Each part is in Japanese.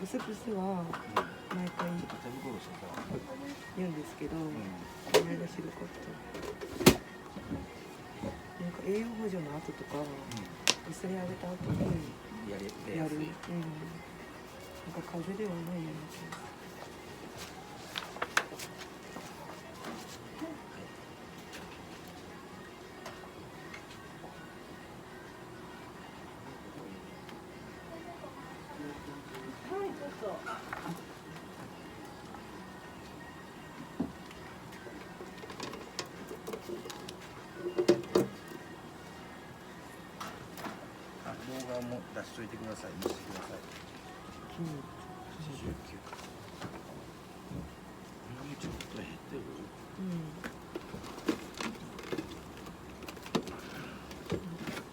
プスプスは毎回言うんですけど、この間知ること。なんか栄養補助の後とか、薬あげた後にやる。なんか風邪ではないような気がする。動画も出しといてください。見せてください。89。ちょっと減ってる。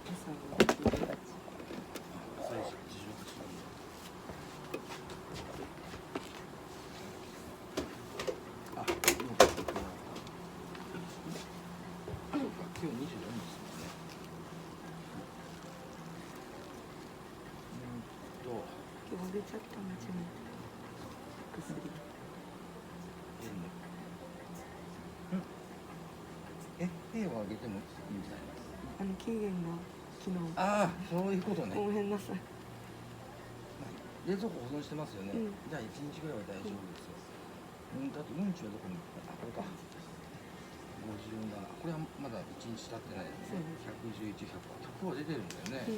朝は88。最初88。あ、今日24ですもんね。今日出ちゃった間違い薬。A をあげてもいいんじゃないですか。期限が昨日。ああ、そういうことね。ごめんなさい。冷蔵庫保存してますよね。じゃあ1日ぐらいは大丈夫ですよ。だってうんちはどこに？あ、これか。57。これはまだ1日経ってないですね。111、100は出てるんだよね。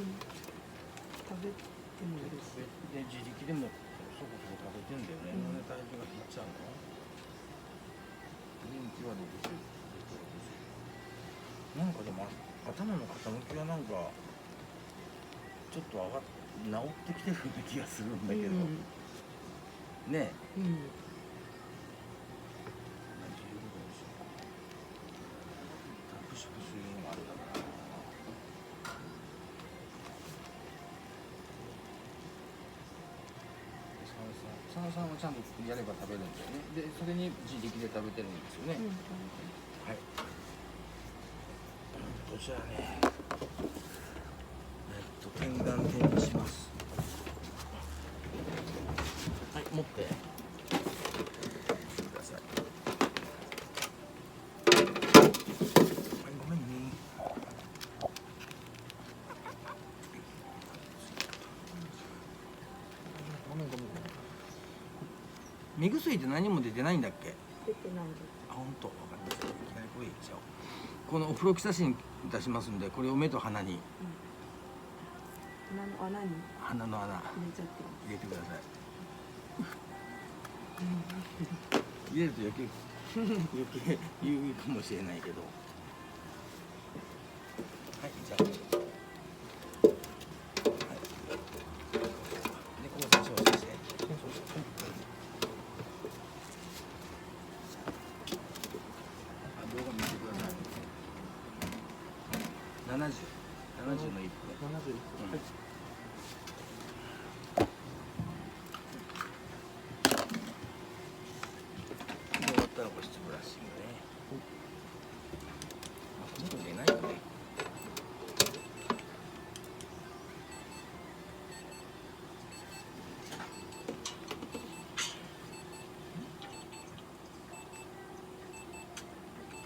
食べてもいいです。で、自力でもそこそこ食べてんだよね。なんで体重が減っちゃうの？元気は60。なんかでも頭の傾きはなんかちょっと治ってきてるような気がするんだけど、ねえ、プシュプシュいうのもあるだから。三はちゃんとやれば食べるんだよね。で、それに自力で食べてるんですよね。はい。じゃあね、点眼点にします。はい、持ってください。はい、ごめんね。目薬って何も出てないんだっけ？出てないです。あ、本当。わかりました。いきなりこれいっちゃおう。このお風呂写真出しますんで、これを目と鼻に。鼻の穴入れてください。入れると余計言うかもしれないけど。はい、じゃあ。はい。で、ここで調整して。動画見てください。70の1分。はい。終わったら保湿ブラッシングね。ほとんど出ないよね。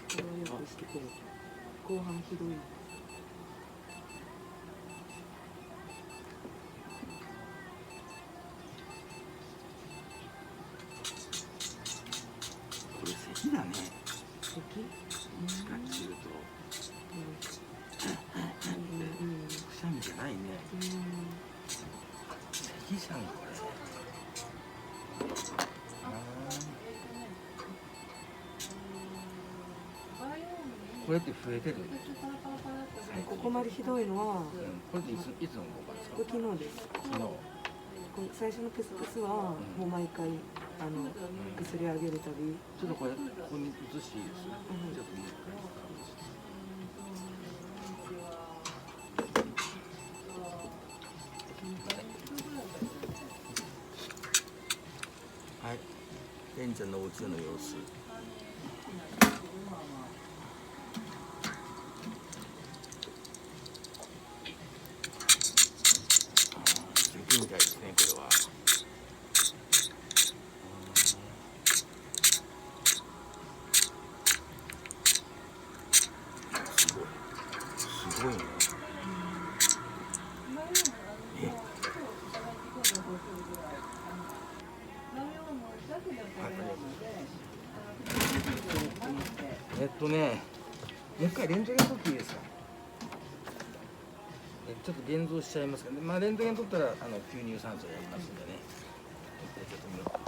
これをよくしてくれる。後半ひどい。これ咳だね。咳？使ってると。くしゃみじゃないね。咳じゃんこれ。これって増えてる？ここまでひどいのは、これっていつの動画ですか？これ昨日です。昨日。最初のプスプスはもう毎回薬あげるたび。ちょっとこれここに移していいです？ちょっと見て。はい。レンちゃんのお家での様子。みたいですね、これは。すごいよね。もう一回レントゲン撮っていいですか。ちょっと現像しちゃいますけど、まあレントゲン撮ったら吸入酸素やりますんでね。ちょっと見よう。